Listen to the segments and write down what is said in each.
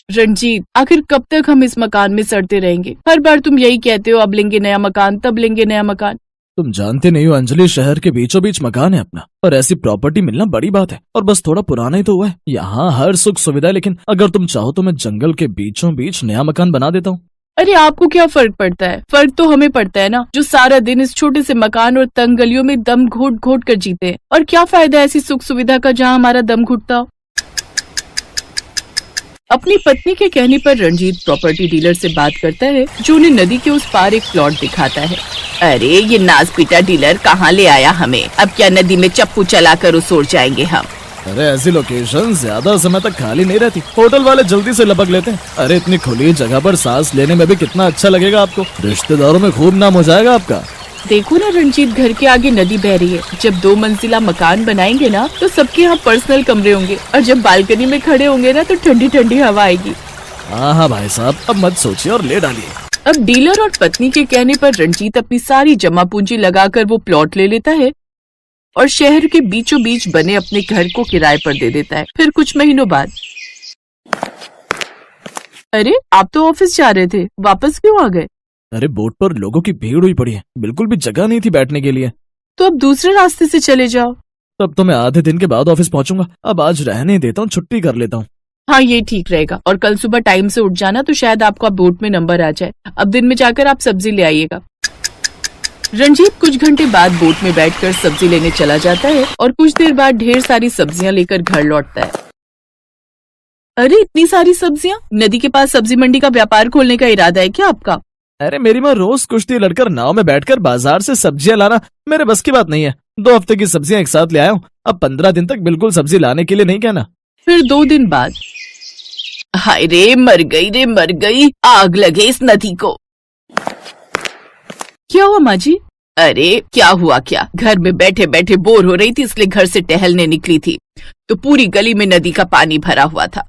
रंजीत, आखिर कब तक हम इस मकान में सड़ते रहेंगे? हर बार तुम यही कहते हो, अब लेंगे नया मकान, तब लेंगे नया मकान। तुम जानते नहीं हो अंजलि, शहर के बीचों बीच मकान है अपना, और ऐसी प्रॉपर्टी मिलना बड़ी बात है। और बस थोड़ा पुराना ही तो हुआ है, यहाँ हर सुख सुविधा है, लेकिन अगर तुम चाहो तो मैं जंगल के बीचों बीच नया मकान बना देता हूँ। अरे आपको क्या फर्क पड़ता है? फर्क तो हमें पड़ता है ना, जो सारा दिन इस छोटे से मकान और तंग गलियों में दम घोट घोट कर जीते हैं। और क्या फायदा ऐसी सुख सुविधा का जहाँ हमारा दम घुटता हो। अपनी पत्नी के कहने पर रंजीत प्रॉपर्टी डीलर से बात करता है, जो उन्हें नदी के उस पार एक प्लॉट दिखाता है। अरे ये नाज पीटा डीलर कहाँ ले आया हमें? अब क्या नदी में चप्पू चलाकर उसोर जाएंगे हम? अरे ऐसी लोकेशन ज्यादा समय तक खाली नहीं रहती, होटल वाले जल्दी से लपक लेते हैं। अरे इतनी खुली जगह पर सांस लेने में भी कितना अच्छा लगेगा आपको, रिश्तेदारों में खूब नाम हो जाएगा आपका। देखो ना रंजीत, घर के आगे नदी बह रही है। जब 2 मंजिला मकान बनाएंगे ना तो सबके यहाँ पर्सनल कमरे होंगे, और जब बालकनी में खड़े होंगे ना तो ठंडी ठंडी हवा आएगी। हाँ भाई साहब, अब मत सोचिए और ले डालिए। अब डीलर और पत्नी के कहने पर रंजीत अपनी सारी जमा पूंजी लगाकर वो प्लॉट ले लेता है और शहर के बीचों बीच बने अपने घर को किराए पर दे देता है। फिर कुछ महीनों बाद, अरे आप तो ऑफिस जा रहे थे, वापस क्यों आ गए? अरे बोट पर लोगों की भीड़ हुई पड़ी है, बिल्कुल भी जगह नहीं थी बैठने के लिए। तो अब दूसरे रास्ते से चले जाओ। तब तो मैं आधे दिन के बाद ऑफिस पहुंचूंगा, अब आज रहने देता हूँ, छुट्टी कर लेता हूँ। हाँ ये ठीक रहेगा, और कल सुबह टाइम से उठ जाना तो शायद आपका बोट में नंबर आ जाए। अब दिन में जाकर आप सब्जी ले आइएगा। रंजीत कुछ घंटे बाद बोट में बैठकर सब्जी लेने चला जाता है और कुछ देर बाद ढेर सारी सब्जियां लेकर घर लौटता है। अरे इतनी सारी सब्जियां? नदी के पास सब्जी मंडी का व्यापार खोलने का इरादा है क्या आपका? अरे मेरी माँ रोज कुश्ती लड़कर नाव में बैठकर बाजार से सब्जियां लाना मेरे बस की बात नहीं है। 2 हफ्ते की सब्जियां एक साथ ले आया हूँ, अब 15 दिन तक बिल्कुल सब्जी लाने के लिए नहीं कहना। फिर 2 दिन बाद, हाय रे मर गई, आग लगे इस नदी को। क्या हुआ माँ जी? अरे क्या हुआ क्या, घर में बैठे बैठे बोर हो रही थी, इसलिए घर से टहलने निकली थी तो पूरी गली में नदी का पानी भरा हुआ था।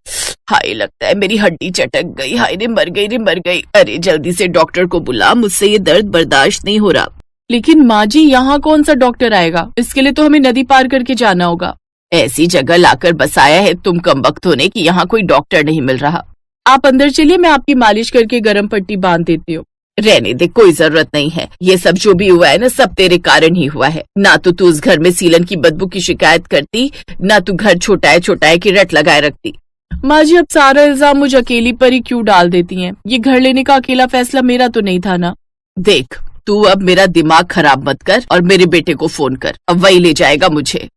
हाय लगता है मेरी हड्डी चटक गई, हाय रे मर गई। अरे जल्दी से डॉक्टर को बुला, मुझसे ये दर्द बर्दाश्त नहीं हो रहा। लेकिन माँ जी यहाँ कौन सा डॉक्टर आएगा? इसके लिए तो हमें नदी पार करके जाना होगा। ऐसी जगह लाकर बसाया है तुम कमबख्त होने की, यहाँ कोई डॉक्टर नहीं मिल रहा। आप अंदर चलिए, मैं आपकी मालिश करके गर्म पट्टी बांध देती हूँ। रहने दे, कोई जरूरत नहीं है। ये सब जो भी हुआ है ना, सब तेरे कारण ही हुआ है। ना तो तू उस घर में सीलन की बदबू की शिकायत करती, ना तू घर छोटाए की रट लगाए रखती। माँ जी अब सारा इल्जाम मुझ अकेली पर ही क्यों डाल देती हैं? ये घर लेने का अकेला फैसला मेरा तो नहीं था ना। देख तू अब मेरा दिमाग खराब मत कर और मेरे बेटे को फोन कर, अब वही ले जाएगा मुझे।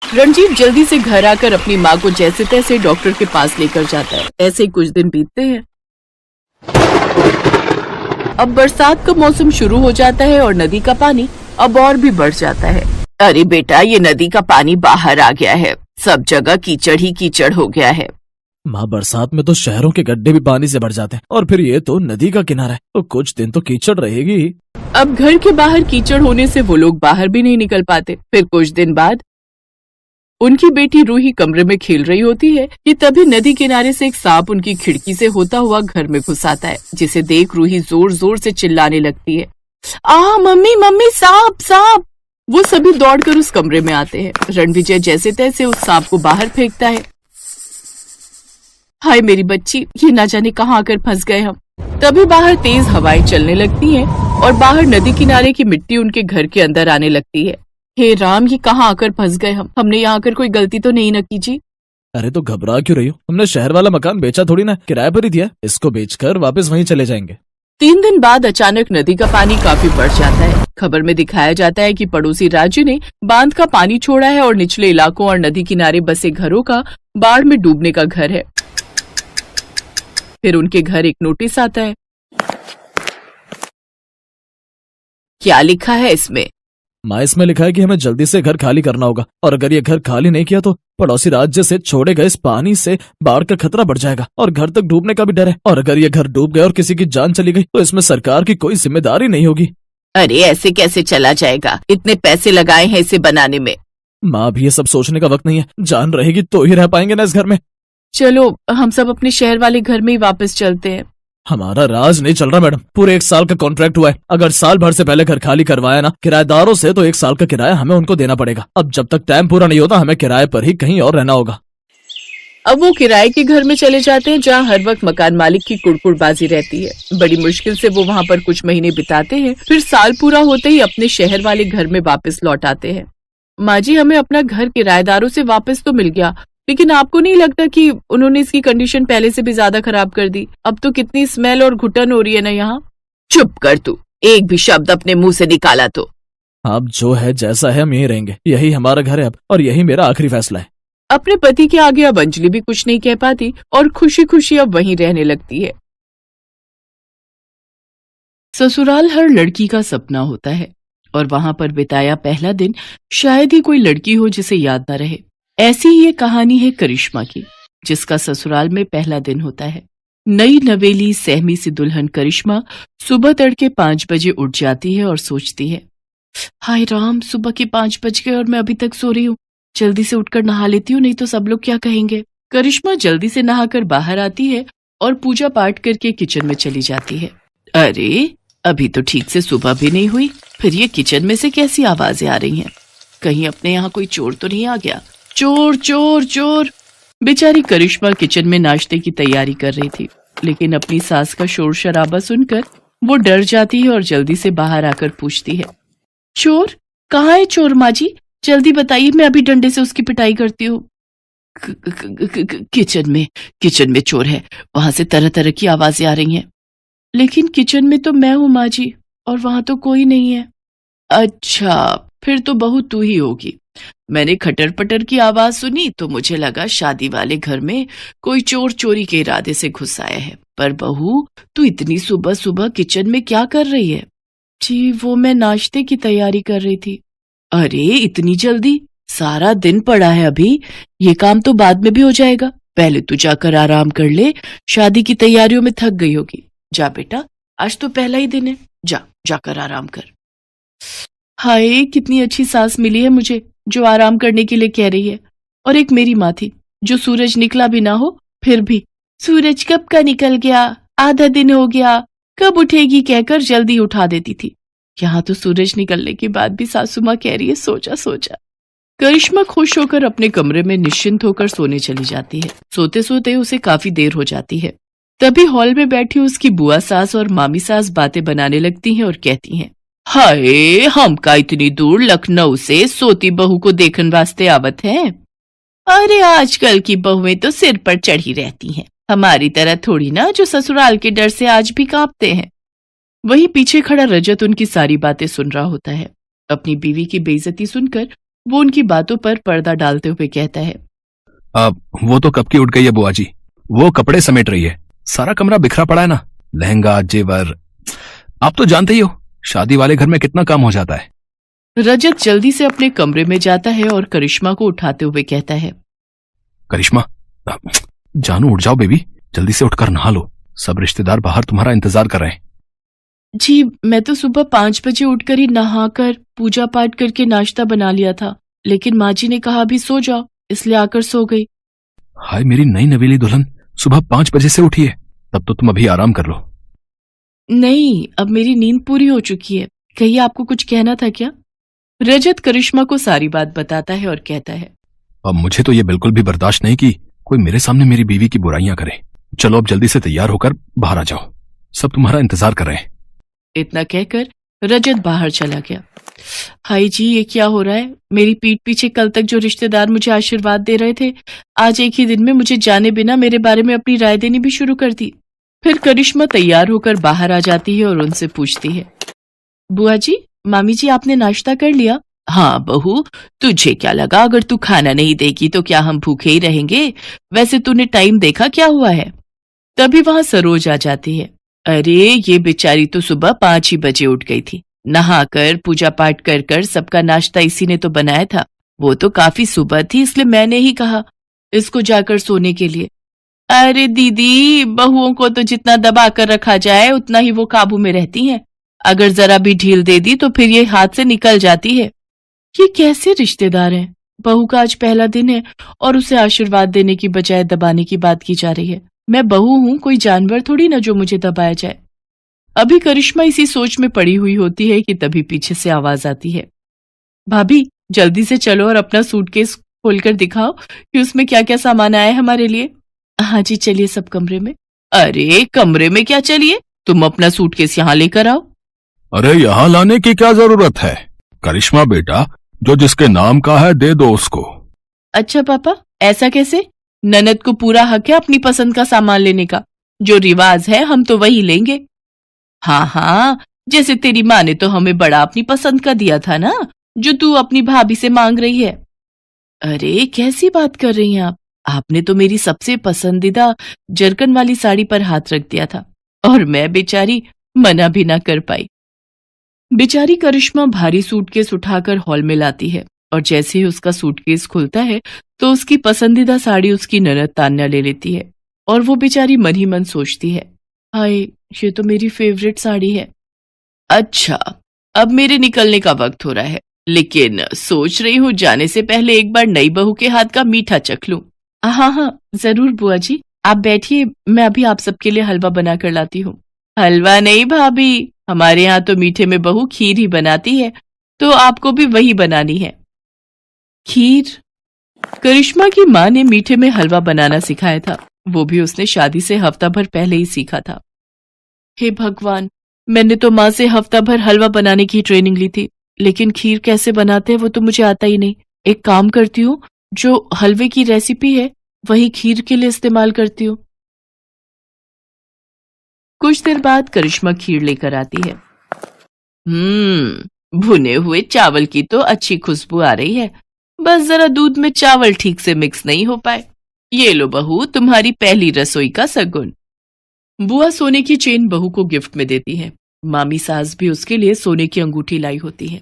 रणजीत जल्दी से घर आकर अपनी माँ को जैसे तैसे डॉक्टर के पास लेकर जाता है। ऐसे ही कुछ दिन बीतते हैं। अब बरसात का मौसम शुरू हो जाता है और नदी का पानी अब और भी बढ़ जाता है। अरे बेटा, ये नदी का पानी बाहर आ गया है, सब जगह कीचड़ ही कीचड़ हो गया है। माँ बरसात में तो शहरों के गड्ढे भी पानी से भर जाते हैं, और फिर ये तो नदी का किनारा है, तो कुछ दिन तो कीचड़ रहेगी ही। अब घर के बाहर कीचड़ होने से वो लोग बाहर भी नहीं निकल पाते। फिर कुछ दिन बाद उनकी बेटी रूही कमरे में खेल रही होती है कि तभी नदी किनारे से एक सांप उनकी खिड़की से होता हुआ घर में घुस आता है, जिसे देख रूही जोर जोर से चिल्लाने लगती है, आ मम्मी सांप सांप। वो सभी दौड़कर उस कमरे में आते हैं। रणविजय जैसे तैसे उस सांप को बाहर फेंकता है। हाय मेरी बच्ची, ये ना जाने कहाँ आकर फंस गए हम। तभी बाहर तेज हवाएं चलने लगती हैं और बाहर नदी किनारे की मिट्टी उनके घर के अंदर आने लगती है। हे राम, ये कहाँ आकर फंस गए हम? हमने यहाँ आकर कोई गलती तो नहीं न की जी? अरे तो घबरा क्यों रही हो? हमने शहर वाला मकान बेचा थोड़ी ना, किराए पर ही दिया। इसको बेचकर वापस वहीं चले जाएंगे। 3 दिन बाद अचानक नदी का पानी काफी बढ़ जाता है। खबर में दिखाया जाता है कि पड़ोसी राज्य ने बांध का पानी छोड़ा है और निचले इलाकों और नदी किनारे बसे घरों का बाढ़ में डूबने का घर है। फिर उनके घर एक नोटिस आता है। क्या लिखा है इसमें? माँ इसमें लिखा है कि हमें जल्दी से घर खाली करना होगा, और अगर ये घर खाली नहीं किया तो पड़ोसी राज्य से छोड़े गए इस पानी से बाढ़ का खतरा बढ़ जाएगा और घर तक डूबने का भी डर है। और अगर ये घर डूब गया और किसी की जान चली गई तो इसमें सरकार की कोई जिम्मेदारी नहीं होगी। अरे ऐसे कैसे चला जाएगा? इतने पैसे लगाए हैं इसे बनाने में। माँ भी ये सब सोचने का वक्त नहीं है, जान रहेगी तो ही रह पाएंगे ना इस घर में। चलो हम सब अपने शहर वाले घर में ही वापस चलते हैं। हमारा राज नहीं चल रहा मैडम, पूरे 1 साल का कॉन्ट्रैक्ट हुआ है। अगर साल भर से पहले घर खाली करवाया ना किराएदारों से तो 1 साल का किराया हमें उनको देना पड़ेगा। अब जब तक टाइम पूरा नहीं होता हमें किराए पर ही कहीं और रहना होगा। अब वो किराए के घर में चले जाते हैं जहाँ हर वक्त मकान मालिक की कुड़कुड़बाजी रहती है। बड़ी मुश्किल से वो वहाँ पर कुछ महीने बिताते हैं, फिर साल पूरा होते ही अपने शहर वाले घर में वापस लौट आते हैं। माँ जी, हमें अपना घर किराएदारों से वापस तो मिल गया, लेकिन आपको नहीं लगता कि उन्होंने इसकी कंडीशन पहले से भी ज्यादा खराब कर दी? अब तो कितनी स्मेल और घुटन हो रही है ना यहाँ। चुप कर तू, एक भी शब्द अपने मुंह से निकाला तो। अब जो है जैसा है हम यहीं रहेंगे, यही हमारा घर है अब, और यही मेरा आखिरी फैसला है। अपने पति के आगे अब अंजलि भी कुछ नहीं कह पाती और खुशी खुशी अब वहीं रहने लगती है। ससुराल हर लड़की का सपना होता है और वहां पर बिताया पहला दिन शायद ही कोई लड़की हो जिसे याद न रहे। ऐसी ही ये कहानी है करिश्मा की, जिसका ससुराल में पहला दिन होता है। नई नवेली सहमी सी दुल्हन करिश्मा सुबह तड़के 5 बजे उठ जाती है और सोचती है, हाय राम, सुबह के 5 बज गए और मैं अभी तक सो रही हूँ। जल्दी से उठकर नहा लेती हूँ, नहीं तो सब लोग क्या कहेंगे। करिश्मा जल्दी से नहाकर बाहर आती है और पूजा पाठ करके किचन में चली जाती है। अरे, अभी तो ठीक से सुबह भी नहीं हुई, फिर ये किचन में से कैसी आवाजें आ रही हैं? कहीं अपने यहाँ कोई चोर तो नहीं आ गया? चोर चोर चोर। बेचारी करिश्मा किचन में नाश्ते की तैयारी कर रही थी, लेकिन अपनी सास का शोर शराबा सुनकर वो डर जाती है और जल्दी से बाहर आकर पूछती है, चोर? कहाँ है चोर माँ जी? जल्दी बताइए, मैं अभी डंडे से उसकी पिटाई करती हूँ। किचन में चोर है, वहां से तरह तरह की आवाजें आ रही हैं। लेकिन किचन में तो मैं हूँ माँ जी, और वहां तो कोई नहीं है। अच्छा, फिर तो बहू तू ही होगी। मैंने खटर पटर की आवाज सुनी तो मुझे लगा शादी वाले घर में कोई चोर चोरी के इरादे से घुस आया है। पर बहू, तू इतनी सुबह सुबह किचन में क्या कर रही है? जी, वो मैं नाश्ते की तैयारी कर रही थी। अरे, इतनी जल्दी? सारा दिन पड़ा है अभी, ये काम तो बाद में भी हो जाएगा। पहले तू जाकर आराम कर ले, शादी की तैयारियों में थक गई होगी। जा बेटा, आज तो पहला ही दिन है, जाकर आराम कर। हाय, कितनी अच्छी सास मिली है मुझे, जो आराम करने के लिए कह रही है। और एक मेरी माँ थी, जो सूरज निकला भी ना हो फिर भी, सूरज कब का निकल गया, आधा दिन हो गया, कब उठेगी कहकर जल्दी उठा देती थी। यहाँ तो सूरज निकलने के बाद भी सासू माँ कह रही है, सोचा सोचा। करिश्मा खुश होकर अपने कमरे में निश्चिंत होकर सोने चली जाती है। सोते सोते उसे काफी देर हो जाती है। तभी हॉल में बैठी उसकी बुआ सास और मामी सास बातें बनाने लगती हैं और कहती हैं, हाय, हम का इतनी दूर लखनऊ से सोती बहू को देखने वास्ते आवत है। अरे, आजकल की बहुएं तो सिर पर चढ़ी रहती हैं, हमारी तरह थोड़ी ना जो ससुराल के डर से आज भी कांपते हैं। वहीं पीछे खड़ा रजत उनकी सारी बातें सुन रहा होता है। अपनी बीवी की बेइज्जती सुनकर वो उनकी बातों पर पर्दा डालते हुए कहता है, वो तो कब की उठ गई है बुआ जी, वो कपड़े समेट रही है, सारा कमरा बिखरा पड़ा है ना, लहंगा जेवर, आप तो जानते ही हो शादी वाले घर में कितना काम हो जाता है। रजत जल्दी से अपने कमरे में जाता है और करिश्मा को उठाते हुए कहता है, करिश्मा, जानू उठ जाओ बेबी, जल्दी से उठकर नहा लो, सब रिश्तेदार बाहर तुम्हारा इंतजार कर रहे हैं। जी, मैं तो सुबह 5 बजे उठकर ही नहाकर पूजा पाठ करके नाश्ता बना लिया था, लेकिन माँ जी ने कहा अभी सो जाओ, इसलिए आकर सो गई। हाय मेरी नई नवेली दुल्हन, सुबह 5 बजे से उठी है, तब तो तुम अभी आराम कर लो। नहीं, अब मेरी नींद पूरी हो चुकी है। कहिए, आपको कुछ कहना था क्या? रजत करिश्मा को सारी बात बताता है और कहता है, अब मुझे तो ये बिल्कुल भी बर्दाश्त नहीं कि कोई मेरे सामने मेरी बीवी की बुराइयां करे। चलो अब जल्दी से तैयार होकर बाहर आ जाओ, सब तुम्हारा इंतजार कर रहे हैं। इतना कहकर रजत बाहर चला गया। हाय जी, ये क्या हो रहा है? मेरी पीठ पीछे कल तक जो रिश्तेदार मुझे आशीर्वाद दे रहे थे, आज एक ही दिन में मुझे जाने बिना मेरे बारे में अपनी राय देनी भी शुरू कर दी। फिर करिश्मा तैयार होकर बाहर आ जाती है और उनसे पूछती है, बुआ जी, मामी जी, आपने नाश्ता कर लिया? हाँ बहू, तुझे क्या लगा अगर तू खाना नहीं देगी तो क्या हम भूखे ही रहेंगे? वैसे तूने टाइम देखा क्या हुआ है? तभी वहां सरोज आ जाती है। अरे, ये बेचारी तो सुबह 5 ही बजे उठ गई थी, नहाकर पूजा पाठ कर कर सबका नाश्ता इसी ने तो बनाया था। वो तो काफी सुबह थी, इसलिए मैंने ही कहा इसको जाकर सोने के लिए। अरे दीदी, बहुओं को तो जितना दबा कर रखा जाए उतना ही वो काबू में रहती हैं। अगर जरा भी ढील दे दी तो फिर ये हाथ से निकल जाती है। ये कैसे रिश्तेदार हैं? बहू का आज पहला दिन है और उसे आशीर्वाद देने की बजाय दबाने की बात की जा रही है। मैं बहू हूं, कोई जानवर थोड़ी ना जो मुझे दबाया जाए। अभी करिश्मा इसी सोच में पड़ी हुई होती है कि तभी पीछे से आवाज आती है, भाभी जल्दी से चलो और अपना सूटकेस खोलकर दिखाओ कि उसमें क्या क्या सामान आया है हमारे लिए। हाँ जी, चलिए सब कमरे में। अरे कमरे में क्या चलिए, तुम अपना सूटकेस यहाँ लेकर आओ। अरे यहाँ लाने की क्या जरूरत है? करिश्मा बेटा, जो जिसके नाम का है दे दो उसको। अच्छा पापा, ऐसा कैसे? ननद को पूरा हक है अपनी पसंद का सामान लेने का। जो रिवाज है हम तो वही लेंगे। हाँ हाँ, जैसे तेरी माँ ने तो हमें बड़ा अपनी पसंद का दिया था ना, जो तू अपनी भाभी से मांग रही है। अरे कैसी बात कर रही हैं आप? आपने तो मेरी सबसे पसंदीदा जरकन वाली साड़ी पर हाथ रख दिया था और मैं बेचारी मना भी ना कर पाई। बेचारी करिश्मा भारी सूटकेस उठाकर हॉल में लाती है और जैसे ही उसका सूटकेस खुलता है तो उसकी पसंदीदा साड़ी उसकी ननद तान्या ले लेती है और वो बेचारी मन ही मन सोचती है, हाय ये तो मेरी फेवरेट साड़ी है। अच्छा, अब मेरे निकलने का वक्त हो रहा है, लेकिन सोच रही हूँ जाने से पहले एक बार नई बहू के हाथ का मीठा चख लूं। हाँ हाँ जरूर बुआ जी, आप बैठिए, मैं अभी आप सबके लिए हलवा बना कर लाती हूँ। हलवा नहीं भाभी, हमारे यहाँ तो मीठे में बहू खीर ही बनाती है, तो आपको भी वही बनानी है। खीर? करिश्मा की माँ ने मीठे में हलवा बनाना सिखाया था, वो भी उसने शादी से हफ्ता भर पहले ही सीखा था। हे भगवान, मैंने तो माँ से हफ्ता भर हलवा बनाने की ट्रेनिंग ली थी, लेकिन खीर कैसे बनाते हैं वो तो मुझे आता ही नहीं। एक काम करती हूँ, जो हलवे की रेसिपी है वही खीर के लिए इस्तेमाल करती हूँ। कुछ देर बाद करिश्मा खीर लेकर आती है। भुने हुए चावल की तो अच्छी खुशबू आ रही है, बस जरा दूध में चावल ठीक से मिक्स नहीं हो पाए। ये लो बहू, तुम्हारी पहली रसोई का सगुन। बुआ सोने की चेन बहू को गिफ्ट में देती है। मामी सास भी उसके लिए सोने की अंगूठी लाई होती है।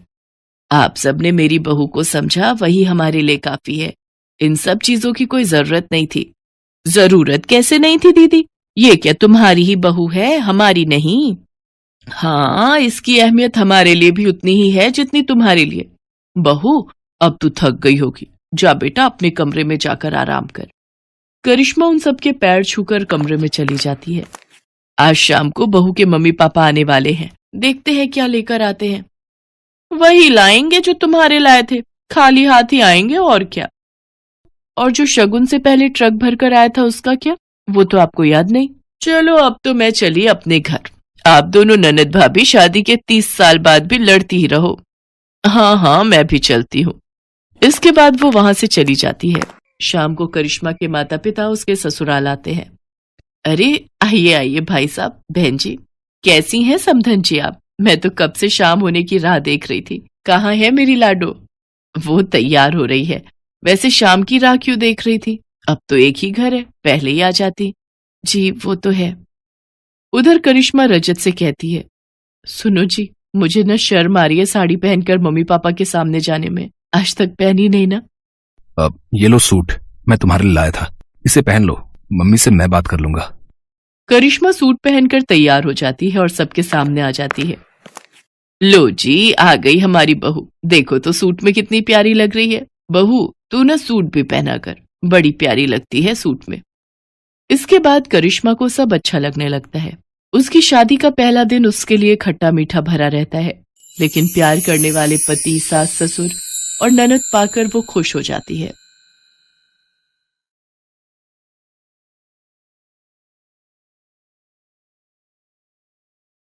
आप सबने मेरी बहू को समझा, वही हमारे लिए काफी है। इन सब चीजों की कोई जरूरत नहीं थी। जरूरत कैसे नहीं थी दीदी? ये क्या तुम्हारी ही बहू है, हमारी नहीं? हाँ, इसकी अहमियत हमारे लिए भी उतनी ही है जितनी तुम्हारे लिए। बहू, अब तू थक गई होगी, जा बेटा अपने कमरे में जाकर आराम कर। करिश्मा उन सबके पैर छूकर कमरे में चली जाती है। आज शाम को बहू के मम्मी पापा आने वाले हैं, देखते हैं क्या लेकर आते हैं। वही लाएंगे जो तुम्हारे लाए थे, खाली हाथ ही आएंगे और क्या। और जो शगुन से पहले ट्रक भरकर आया था उसका क्या, वो तो आपको याद नहीं। चलो अब तो मैं चली अपने घर। आप दोनों ननद भाभी शादी के 30 साल बाद भी लड़ती ही रहो। हाँ हाँ, मैं भी चलती हूँ। इसके बाद वो वहां से चली जाती है। शाम को करिश्मा के माता पिता उसके ससुराल आते हैं। अरे आइए आइए भाई साहब, बहन जी, कैसी हैं समधन जी आप? मैं तो कब से शाम होने की राह देख रही थी। कहाँ है मेरी लाडो? वो तैयार हो रही है। वैसे शाम की राह क्यों देख रही थी? अब तो एक ही घर है, पहले ही आ जाती। जी वो तो है। उधर करिश्मा रजत से कहती है, सुनो जी, मुझे न शर्म आ रही है साड़ी पहनकर मम्मी पापा के सामने जाने में। आज तक पहनी नहीं ना। अब ये लो सूट, मैं तुम्हारे लिए लाया था, इसे पहन लो, मम्मी से मैं बात कर लूंगा। करिश्मा सूट पहनकर तैयार हो जाती है और सबके सामने आ जाती है। लो जी, आ गई हमारी बहू। देखो तो सूट में कितनी प्यारी लग रही है। बहू तू ना सूट भी पहना कर, बड़ी प्यारी लगती है सूट में। इसके बाद करिश्मा को सब अच्छा लगने लगता है। उसकी शादी का पहला दिन उसके लिए खट्टा मीठा भरा रहता है, लेकिन प्यार करने वाले पति, सास, ससुर और ननद पाकर वो खुश हो जाती है।